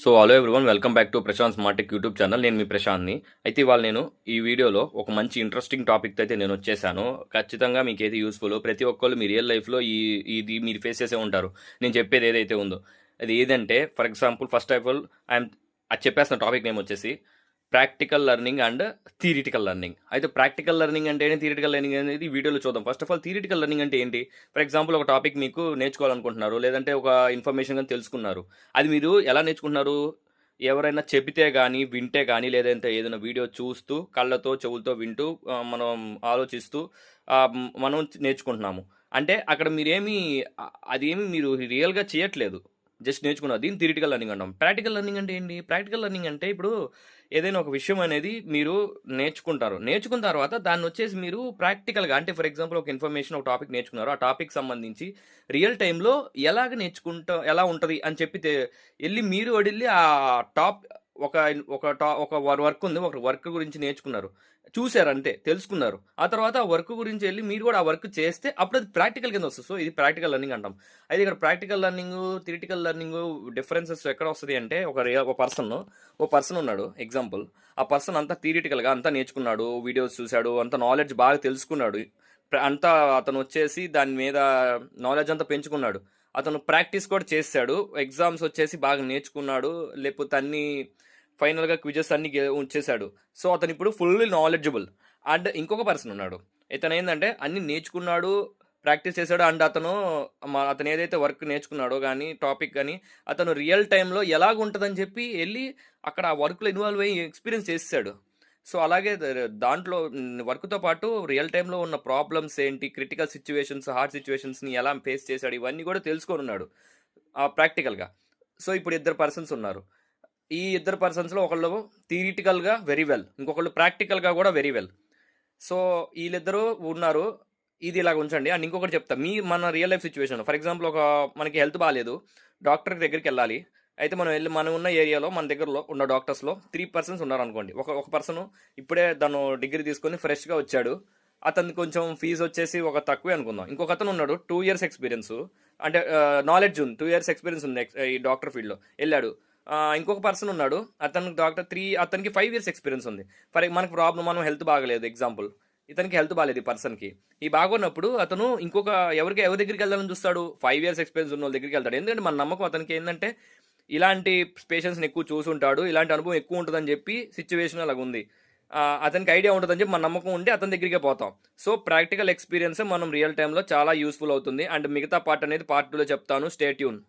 So hello everyone, welcome back to Prashant smart tech YouTube channel. నేను మీ ప్రశాంత్ని. అయితే ఇవాళ నేను ఈ వీడియోలో ఒక మంచి ఇంట్రెస్టింగ్ టాపిక్తో అయితే నేను వచ్చేసాను. ఖచ్చితంగా మీకు ఏది యూస్ఫుల్, ప్రతి ఒక్కళ్ళు మీ రియల్ లైఫ్లో ఇది మీరు ఫేస్ చేసే ఉంటారు. నేను చెప్పేది ఏదైతే ఉందో అది ఏదంటే, for example first of all అది చెప్పేస్తున్న టాపిక్ నేమ్ వచ్చేసి practical learning and theoretical learning. అయితే ప్రాక్టికల్ లెర్నింగ్ అంటే ఏంటి, థియరిటికల్ లెర్నింగ్ అనేది వీడియోలో చూద్దాం. First of all theoretical learning అంటే ఏంటి? ఫర్ ఎగ్జాంపుల్ ఒక టాపిక్ మీకు నేర్చుకోవాలనుకుంటున్నారు, లేదంటే ఒక ఇన్ఫర్మేషన్ కానీ తెలుసుకున్నారు. అది మీరు ఎలా నేర్చుకుంటున్నారు? ఎవరైనా చెబితే కానీ, వింటే కానీ, లేదంటే ఏదైనా వీడియో చూస్తూ కళ్ళతో చెవులతో వింటూ మనం ఆలోచిస్తూ మనం నేర్చుకుంటున్నాము. అంటే అక్కడ మీరేమి అదేమి మీరు రియల్గా చేయట్లేదు, జస్ట్ నేర్చుకున్నారు. దీన్ని థియరిటికల్ లెర్నింగ్ అంటాం. ప్రాక్టికల్ లెర్నింగ్ అంటే ఏంటి? ప్రాక్టికల్ లెర్నింగ్ అంటే ఇప్పుడు ఏదైనా ఒక విషయం అనేది మీరు నేర్చుకుంటారు. నేర్చుకున్న తర్వాత దాన్ని వచ్చేసి మీరు ప్రాక్టికల్గా, అంటే ఫర్ ఎగ్జాంపుల్ ఒక ఇన్ఫర్మేషన్, ఒక టాపిక్ నేర్చుకున్నారు. ఆ టాపిక్ సంబంధించి రియల్ టైంలో ఎలాగ ఎలా ఉంటుంది అని చెప్పి వెళ్ళి మీరు వెళ్ళి ఆ టాప్ ఒక ఒక వర్క్ ఉంది, ఒక వర్క్ గురించి నేర్చుకున్నారు, చూశారు, అంతే తెలుసుకున్నారు. ఆ తర్వాత ఆ వర్క్ గురించి వెళ్ళి మీరు కూడా ఆ వర్క్ చేస్తే అప్పుడు అది ప్రాక్టికల్ కింద వస్తుంది. సో ఇది ప్రాక్టికల్ లెర్నింగ్ అంటాం. అయితే ఇక్కడ practical learning, theoretical learning differences ఎక్కడ వస్తుంది అంటే, ఒక పర్సన్ ఉన్నాడు ఎగ్జాంపుల్. ఆ పర్సన్ అంతా థియరిటికల్గా అంతా నేర్చుకున్నాడు, వీడియోస్ చూశాడు, అంత నాలెడ్జ్ బాగా తెలుసుకున్నాడు, అంతా అతను వచ్చేసి దాని మీద నాలెడ్జ్ అంతా పెంచుకున్నాడు. అతను ప్రాక్టీస్ కూడా చేశాడు, ఎగ్జామ్స్ వచ్చేసి బాగా నేర్చుకున్నాడు, లేకపోతే అన్ని ఫైనల్గా క్విజెస్ అన్ని ఉంచేశాడు. సో అతను ఇప్పుడు ఫుల్ నాలెడ్జబుల్. అండ్ ఇంకొక పర్సన్ ఉన్నాడు, ఇతను ఏంటంటే అన్ని నేర్చుకున్నాడు, ప్రాక్టీస్ చేశాడు, అండ్ అతను ఏదైతే వర్క్ నేర్చుకున్నాడో కానీ, టాపిక్ కానీ, అతను రియల్ టైంలో ఎలాగుంటుందని చెప్పి వెళ్ళి అక్కడ ఆ వర్క్లో ఇన్వాల్వ్ అయ్యి ఎక్స్పీరియన్స్ చేశాడు. సో అలాగే దాంట్లో వర్క్తో పాటు రియల్ టైంలో ఉన్న ప్రాబ్లమ్స్ ఏంటి, క్రిటికల్ సిచ్యువేషన్స్, హార్డ్ సిచ్యువేషన్స్ని ఎలా ఫేస్ చేశాడు, ఇవన్నీ కూడా తెలుసుకొని ఉన్నాడు ప్రాక్టికల్గా. సో ఇప్పుడు ఇద్దరు పర్సన్స్ ఉన్నారు. ఈ ఇద్దరు పర్సన్స్లో ఒకళ్ళు థియరిటికల్గా వెరీ వెల్, ఇంకొకళ్ళు ప్రాక్టికల్గా కూడా వెరీ వెల్. సో వీళ్ళిద్దరూ ఉన్నారు. ఇది ఇలాగ ఉంచండి. అండ్ ఇంకొకటి చెప్తా, మన real life situation. For example మనకి హెల్త్ బాగాలేదు, డాక్టర్ దగ్గరికి వెళ్ళాలి. అయితే మనం ఉన్న ఏరియాలో, మన దగ్గరలో ఉన్న డాక్టర్స్లో 3 పర్సన్స్ ఉన్నారు అనుకోండి. ఒక పర్సన్ ఇప్పుడే తను డిగ్రీ తీసుకొని ఫ్రెష్గా వచ్చాడు, అతను కొంచెం ఫీజు వచ్చేసి ఒక తక్కువే అనుకుందాం. ఇంకొక అతను ఉన్నాడు, 2 years ఎక్స్పీరియన్స్, అంటే నాలెడ్జ్ ఉంది, 2 years ఎక్స్పీరియన్స్ ఉంది ఈ డాక్టర్ ఫీల్డ్లో, వెళ్ళాడు. ఇంకొక పర్సన్ ఉన్నాడు, అతనికి 5 years ఎక్స్పీరియన్స్ ఉంది. మనకు ప్రాబ్లం, మనం హెల్త్ బాగలేదు ఎగ్జాంపుల్, ఇతనికి హెల్త్ బాగాలేదు ఈ పర్సన్కి. ఈ బాగున్నప్పుడు అతను ఎవరి దగ్గరికి వెళ్దాలని చూస్తాడు? 5 years ఎక్స్పీరియన్స్ ఉన్న వాళ్ళ దగ్గరికి వెళ్తాడు. ఎందుకంటే మన నమ్మకం అతనికి ఏంటంటే ఇలాంటి పేషెంట్స్ని ఎక్కువ చూసుంటాడు, ఇలాంటి అనుభవం ఎక్కువ ఉంటుందని చెప్పి, సిచ్యువేషన్ అలాగ ఉంది, అతనికి ఐడియా ఉంటుందని చెప్పి మన నమ్మకం ఉంటే అతని దగ్గరికే పోతాం. సో ప్రాక్టికల్ ఎక్స్పీరియన్స్ మనం రియల్ టైంలో చాలా యూస్ఫుల్ అవుతుంది. అండ్ మిగతా పార్ట్ అనేది పార్ట్ 2లో చెప్తాను. Stay tune.